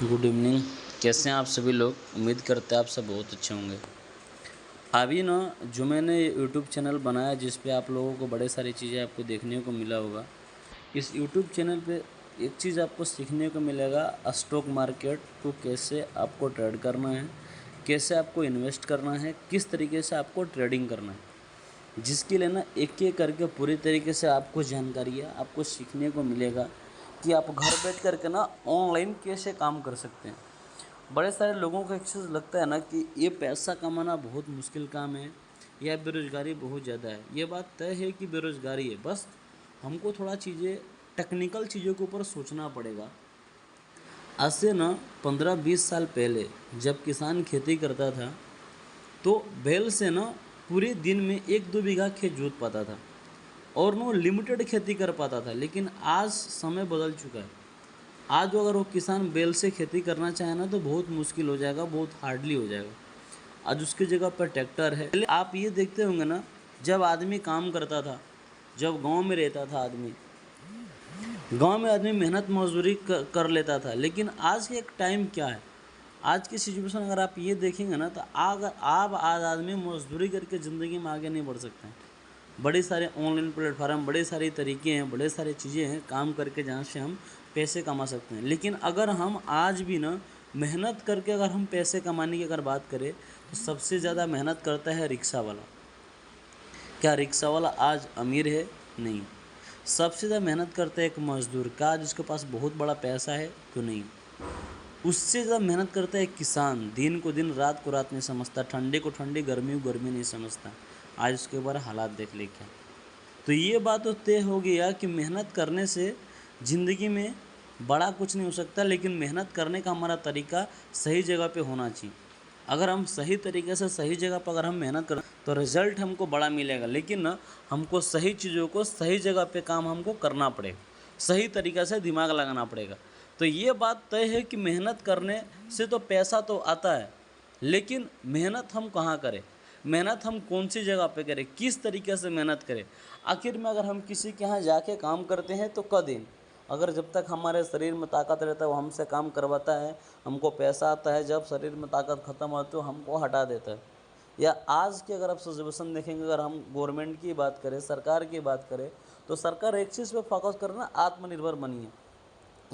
Good evening. कैसे हैं आप सभी लोग? उम्मीद करते हैं आप सब बहुत अच्छे होंगे। अभी ना जो मैंने यूट्यूब चैनल बनाया जिस पे आप लोगों को बड़े सारी चीज़ें आपको देखने को मिला होगा। इस यूट्यूब चैनल पे एक चीज़ आपको सीखने को मिलेगा, स्टॉक मार्केट को कैसे आपको ट्रेड करना है, कैसे आपको इन्वेस्ट करना है, किस तरीके से आपको ट्रेडिंग करना है, जिसके लिए ना एक एक करके पूरी तरीके से आपको जानकारियाँ आपको सीखने को मिलेगा कि आप घर बैठ करके ना ऑनलाइन कैसे काम कर सकते हैं। बड़े सारे लोगों को एक चीज़ लगता है ना कि ये पैसा कमाना बहुत मुश्किल काम है या बेरोज़गारी बहुत ज़्यादा है। ये बात तय है कि बेरोज़गारी है, बस हमको थोड़ा चीज़ें टेक्निकल चीज़ों के ऊपर सोचना पड़ेगा। आज से ना 15-20 साल पहले जब किसान खेती करता था तो बैल से ना पूरे दिन में 1-2 बीघा खेत जोत पाता था और वो लिमिटेड खेती कर पाता था। लेकिन आज समय बदल चुका है। आज अगर वो किसान बैल से खेती करना चाहे ना तो बहुत मुश्किल हो जाएगा, बहुत हार्डली हो जाएगा। आज उसकी जगह पर ट्रैक्टर है। पहले आप ये देखते होंगे ना, जब आदमी काम करता था, जब गांव में रहता था आदमी, गांव में आदमी मेहनत मजदूरी कर लेता था। लेकिन आज के एक टाइम क्या है, आज की सिचुएशन अगर आप ये देखेंगे ना तो अगर आप आज आदमी मजदूरी करके ज़िंदगी में आगे नहीं बढ़ सकते हैं। बड़े सारे ऑनलाइन प्लेटफार्म, बड़े सारे तरीके हैं, बड़े सारे चीज़ें हैं काम करके जहाँ से हम पैसे कमा सकते हैं। लेकिन अगर हम आज भी ना मेहनत करके अगर हम पैसे कमाने की अगर बात करें तो सबसे ज़्यादा मेहनत करता है रिक्शा वाला। क्या रिक्शा वाला आज अमीर है? नहीं। सबसे ज़्यादा मेहनत करता है एक मज़दूर। का जिसके पास बहुत बड़ा पैसा है? तो नहीं। उससे ज़्यादा मेहनत करता है किसान। दिन को दिन, रात को रात नहीं समझता, ठंडे को ठंडी, गर्मी को गर्मी नहीं समझता। आज उसके ऊपर हालात देख ले क्या। तो ये बात तो तय हो गया कि मेहनत करने से ज़िंदगी में बड़ा कुछ नहीं हो सकता, लेकिन मेहनत करने का हमारा तरीका सही जगह पे होना चाहिए। अगर हम सही तरीके से सही जगह पर अगर हम मेहनत करें तो रिज़ल्ट हमको बड़ा मिलेगा। लेकिन ना हमको सही चीज़ों को सही जगह पे काम हमको करना पड़ेगा, सही तरीक़े से दिमाग लगाना पड़ेगा। तो ये बात तय है कि मेहनत करने से तो पैसा तो आता है, लेकिन मेहनत हम कहाँ करें, मेहनत हम कौन सी जगह पे करें, किस तरीके से मेहनत करें। आखिर में अगर हम किसी के यहाँ जाके काम करते हैं तो कद अगर जब तक हमारे शरीर में ताकत रहता है वो हमसे काम करवाता है, हमको पैसा आता है। जब शरीर में ताकत ख़त्म होती है तो हमको हटा देता है। या आज की अगर आप सिचुएशन देखेंगे, अगर हम गवर्नमेंट की बात करें, सरकार की बात करें, तो सरकार एक चीज़ पे फोकस कर रहा है, आत्मनिर्भर बनिए,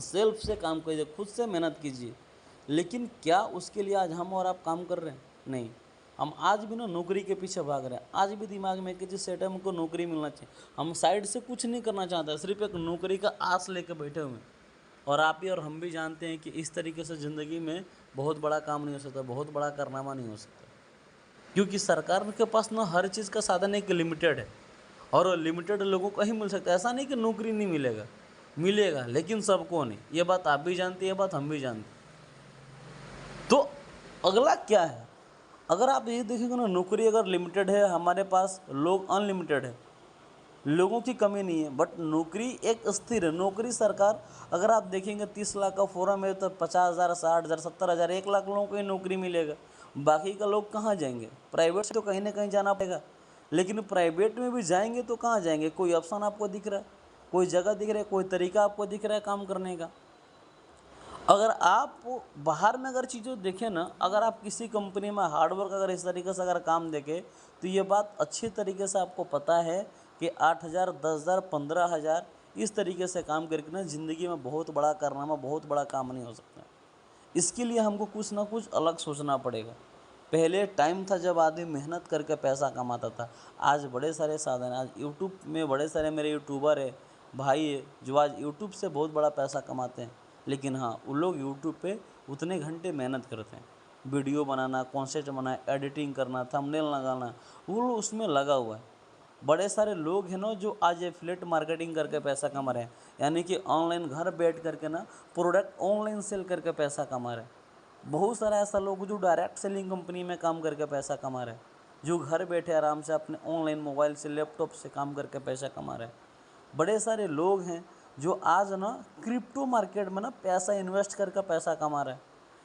सेल्फ से काम कीजिए, खुद से मेहनत कीजिए। लेकिन क्या उसके लिए आज हम और आप काम कर रहे हैं? नहीं। हम आज भी ना नौकरी के पीछे भाग रहे हैं। आज भी दिमाग में कि जिस सेट है हमको नौकरी मिलना चाहिए, हम साइड से कुछ नहीं करना चाहते, सिर्फ एक नौकरी का आस लेके बैठे हुए हैं। और आप भी और हम भी जानते हैं कि इस तरीके से ज़िंदगी में बहुत बड़ा काम नहीं हो सकता, बहुत बड़ा कारनामा नहीं हो सकता, क्योंकि सरकार के पास ना हर चीज़ का साधन एक लिमिटेड है और लिमिटेड लोगों को ही मिल सकता है। ऐसा नहीं कि नौकरी नहीं मिलेगा, मिलेगा, लेकिन सबको नहीं। ये बात आप भी जानते हैं, ये बात हम भी जानते हैं। तो अगला क्या है, अगर आप ये देखेंगे ना, नौकरी अगर लिमिटेड है, हमारे पास लोग अनलिमिटेड है, लोगों की कमी नहीं है, बट नौकरी एक स्थिर है। नौकरी सरकार, अगर आप देखेंगे 30 लाख का फॉर्म है तो 50,000, 60,000, 70,000, 1 लाख लोगों को ही नौकरी मिलेगा। बाकी का लोग कहाँ जाएंगे? प्राइवेट से तो कहीं ना कहीं जाना पड़ेगा। लेकिन प्राइवेट में भी जाएंगे तो कहाँ जाएंगे? कोई ऑप्शन आपको दिख रहा है, कोई जगह दिख रहा है, कोई तरीका आपको दिख रहा है काम करने का? अगर आप बाहर में अगर चीज़ें देखें ना, अगर आप किसी कंपनी में हार्डवर्क अगर इस तरीके से अगर काम देखें तो ये बात अच्छी तरीके से आपको पता है कि 8,000, 10,000, 15,000 इस तरीके से काम करके ना ज़िंदगी में बहुत बड़ा कारनामा, बहुत बड़ा काम नहीं हो सकता। इसके लिए हमको कुछ ना कुछ अलग सोचना पड़ेगा। पहले टाइम था जब आदमी मेहनत करके पैसा कमाता था। आज बड़े सारे साधन, आज यूट्यूब में बड़े सारे मेरे यूट्यूबर है, भाई है, जो आज यूट्यूब से बहुत बड़ा पैसा कमाते हैं। लेकिन हाँ, वो लोग यूट्यूब पे उतने घंटे मेहनत करते हैं, वीडियो बनाना, कॉन्टेंट बनाना, एडिटिंग करना, थंबनेल लगाना, वो लोग उसमें लगा हुआ है। बड़े सारे लोग हैं ना जो आज एफिलिएट मार्केटिंग करके पैसा कमा रहे हैं, यानी कि ऑनलाइन घर बैठ करके ना प्रोडक्ट ऑनलाइन सेल करके पैसा कमा रहे हैं। बहुत सारा ऐसा लोग जो डायरेक्ट सेलिंग कंपनी में काम करके पैसा कमा रहे हैं, जो घर बैठे आराम से अपने ऑनलाइन मोबाइल से, लैपटॉप से काम करके पैसा कमा रहे हैं। बड़े सारे लोग हैं जो आज ना क्रिप्टो मार्केट में ना पैसा इन्वेस्ट करके पैसा कमा रहे हैं।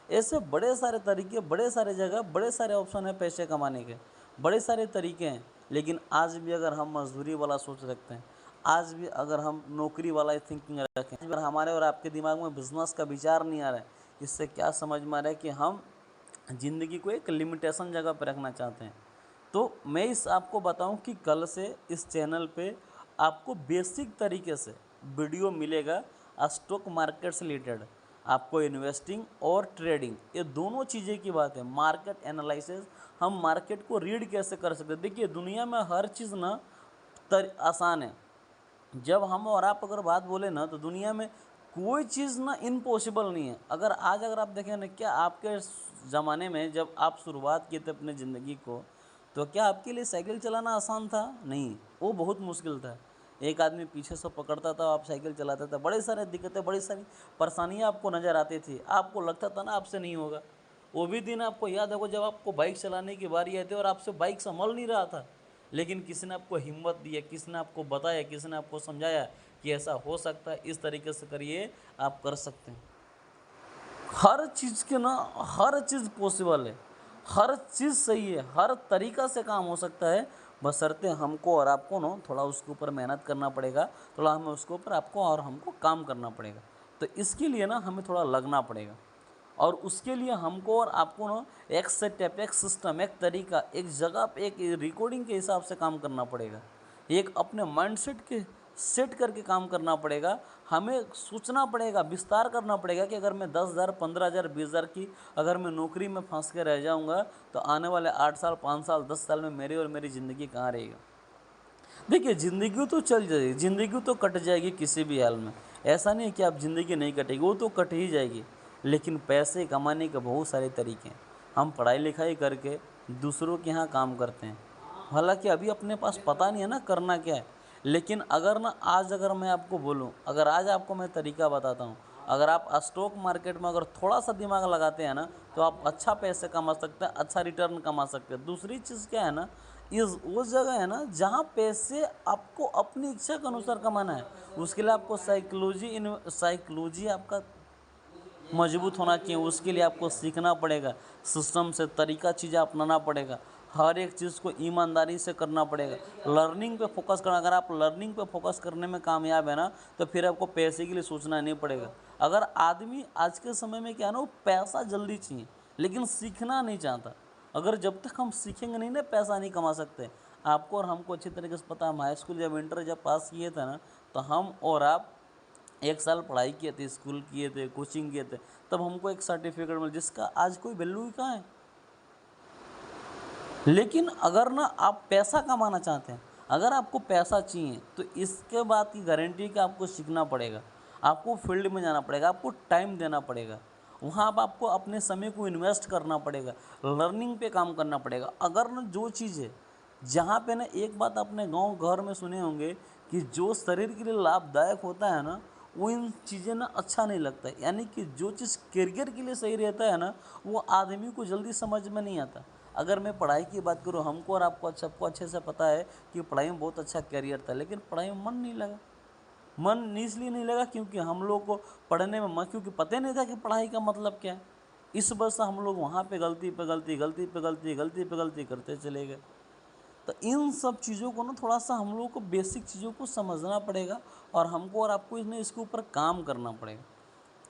ऐसे बड़े सारे तरीके, बड़े सारे जगह, बड़े सारे ऑप्शन है पैसे कमाने के, बड़े सारे तरीके हैं। लेकिन आज भी अगर हम मजदूरी वाला सोच रखते हैं, आज भी अगर हम नौकरी वाला थिंकिंग रखें, अगर हमारे और आपके दिमाग में बिजनेस का विचार नहीं आ रहा है इससे क्या समझ में आ रहा है कि हम ज़िंदगी को एक लिमिटेशन जगह पर रखना चाहते हैं। तो मैं इस आपको बताऊं कि कल से इस चैनल पे आपको बेसिक तरीके से वीडियो मिलेगा स्टॉक मार्केट से रिलेटेड। आपको इन्वेस्टिंग और ट्रेडिंग ये दोनों चीज़ें की बात है। मार्केट एनालिसिस, हम मार्केट को रीड कैसे कर सकते हैं। देखिए दुनिया में हर चीज़ ना आसान है। जब हम और आप अगर बात बोले ना तो दुनिया में कोई चीज़ ना इम्पॉसिबल नहीं है। अगर आप देखें ना, क्या आपके ज़माने में जब आप शुरुआत किए थे अपने ज़िंदगी को, तो क्या आपके लिए साइकिल चलाना आसान था? नहीं, वो बहुत मुश्किल था। एक आदमी पीछे से पकड़ता था, आप साइकिल चलाते थे, बड़े सारे दिक्कतें, बड़ी सारी परेशानियाँ आपको नज़र आती थी। आपको लगता था ना आपसे नहीं होगा। वो भी दिन आपको याद होगा जब आपको बाइक चलाने की बारी आई थी और आपसे बाइक संभल नहीं रहा था, लेकिन किसी ने आपको हिम्मत दी है, किसी ने आपको बताया, किसी ने आपको समझाया कि ऐसा हो सकता है, इस तरीके से करिए, आप कर सकते हैं। हर चीज़ के ना हर चीज़ पॉसिबल है, हर चीज़ सही है, हर तरीक़ा से काम हो सकता है, बशर्ते हमको और आपको ना थोड़ा उसके ऊपर मेहनत करना पड़ेगा, थोड़ा हमें उसके ऊपर आपको और हमको काम करना पड़ेगा। तो इसके लिए ना हमें थोड़ा लगना पड़ेगा, और उसके लिए हमको और आपको ना एक सेटअप, एक सिस्टम, एक तरीका, एक जगह पे एक रिकॉर्डिंग के हिसाब से काम करना पड़ेगा। एक अपने माइंडसेट के सेट करके काम करना पड़ेगा। हमें सोचना पड़ेगा, विस्तार करना पड़ेगा कि अगर मैं 10,000, 15,000, 20,000 की अगर मैं नौकरी में फंस के रह जाऊंगा तो आने वाले 8 साल, 5 साल, 10 साल में मेरी और मेरी ज़िंदगी कहाँ रहेगी। देखिए ज़िंदगी तो चल जाएगी, ज़िंदगी तो कट जाएगी किसी भी हाल में। ऐसा नहीं है कि आप ज़िंदगी नहीं कटेगी, वो तो कट ही जाएगी। लेकिन पैसे कमाने के बहुत सारे तरीके हैं। हम पढ़ाई लिखाई करके दूसरों के यहाँ काम करते हैं, हालांकि अभी अपने पास पता नहीं है ना करना क्या है। लेकिन अगर ना आज अगर मैं आपको बोलूँ, अगर आज आपको मैं तरीका बताता हूँ, अगर आप स्टॉक मार्केट में अगर थोड़ा सा दिमाग लगाते हैं ना तो आप अच्छा पैसे कमा सकते हैं, अच्छा रिटर्न कमा सकते हैं। दूसरी चीज़ क्या है ना, इस वो जगह है ना जहाँ पैसे आपको अपनी इच्छा के अनुसार कमाना है। उसके लिए आपको साइकोलॉजी आपका मजबूत होना चाहिए। उसके लिए आपको सीखना पड़ेगा, सिस्टम से तरीका चीज़ें अपनाना पड़ेगा, हर एक चीज़ को ईमानदारी से करना पड़ेगा, लर्निंग पे फोकस करना। अगर आप लर्निंग पे फोकस करने में कामयाब है ना तो फिर आपको पैसे के लिए सोचना नहीं पड़ेगा। अगर आदमी आज के समय में क्या है ना, वो पैसा जल्दी चाहिए लेकिन सीखना नहीं चाहता। अगर जब तक हम सीखेंगे नहीं ना, पैसा नहीं कमा सकते। आपको और हमको अच्छी तरीके से पता है, हम हाई स्कूल जब इंटर जब पास किए थे ना, तो हम और आप 1 साल पढ़ाई किए थे, स्कूल किए थे, कोचिंग किए थे, तब हमको एक सर्टिफिकेट मिला जिसका आज कोई वैल्यू ही कहाँ है। लेकिन अगर ना आप पैसा कमाना चाहते हैं, अगर आपको पैसा चाहिए तो इसके बाद की गारंटी कि आपको सीखना पड़ेगा, आपको फील्ड में जाना पड़ेगा, आपको टाइम देना पड़ेगा, वहाँ आप आपको अपने समय को इन्वेस्ट करना पड़ेगा, लर्निंग पे काम करना पड़ेगा। अगर ना जो चीज़ है जहाँ पे ना, एक बात अपने गांव घर में सुने होंगे कि जो शरीर के लिए लाभदायक होता है ना, वो इन चीज़ें ना अच्छा नहीं लगता है। यानी कि जो चीज़ करियर के लिए सही रहता है ना, वो आदमी को जल्दी समझ में नहीं आता। अगर मैं पढ़ाई की बात करूँ, हमको और आपको सबको अच्छे से पता है कि पढ़ाई में बहुत अच्छा करियर था, लेकिन पढ़ाई में मन नहीं लगा। मन इसलिए नहीं लगा क्योंकि हम लोग को पढ़ने में मन, क्योंकि पता नहीं था कि पढ़ाई का मतलब क्या है। इस वजह से हम लोग वहाँ पे गलती पे गलती, गलती पे गलती, गलती पे गलती करते चले गए। तो इन सब चीज़ों को ना थोड़ा सा हम लोगों को बेसिक चीज़ों को समझना पड़ेगा, और हमको और आपको इसमें इसके ऊपर काम करना पड़ेगा।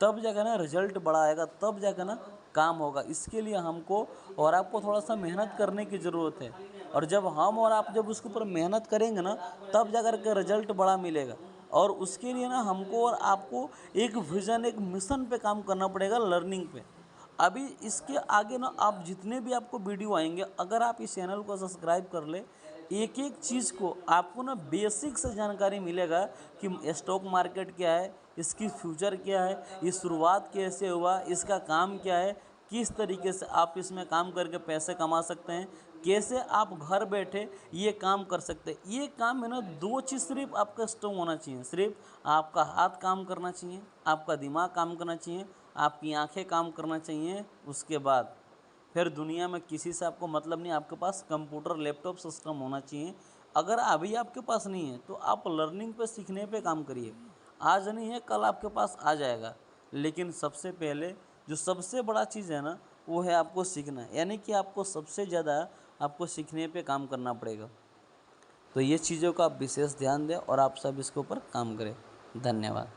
तब जाकर ना रिजल्ट बड़ा आएगा, तब जाकर ना काम होगा। इसके लिए हमको और आपको थोड़ा सा मेहनत करने की ज़रूरत है, और जब हम और आप जब उसके ऊपर मेहनत करेंगे ना, तब जाकर के रिजल्ट बड़ा मिलेगा। और उसके लिए ना हमको और आपको एक विज़न, एक मिशन पे काम करना पड़ेगा, लर्निंग पे। अभी इसके आगे ना आप जितने भी आपको वीडियो आएंगे, अगर आप इस चैनल को सब्सक्राइब कर ले, एक एक चीज़ को आपको ना बेसिक से जानकारी मिलेगा कि स्टॉक मार्केट क्या है, इसकी फ्यूचर क्या है, ये शुरुआत कैसे हुआ, इसका काम क्या है, किस तरीके से आप इसमें काम करके पैसे कमा सकते हैं, कैसे आप घर बैठे ये काम कर सकते हैं। ये काम है ना, दो चीज़ सिर्फ आपका स्ट्रॉन्ग होना चाहिए। सिर्फ आपका हाथ काम करना चाहिए, आपका दिमाग काम करना चाहिए, आपकी आंखें काम करना चाहिए। उसके बाद फिर दुनिया में किसी से आपको मतलब नहीं, आपके पास कंप्यूटर, लैपटॉप सिस्टम होना चाहिए। अगर अभी आपके पास नहीं है तो आप लर्निंग पे, सीखने पे काम करिए। आज नहीं है, कल आपके पास आ जाएगा। लेकिन सबसे पहले जो सबसे बड़ा चीज़ है ना, वो है आपको सीखना। यानी कि आपको सबसे ज़्यादा आपको सीखने पे काम करना पड़ेगा। तो ये चीज़ों का आप विशेष ध्यान दें और आप सब इसके ऊपर काम करें। धन्यवाद।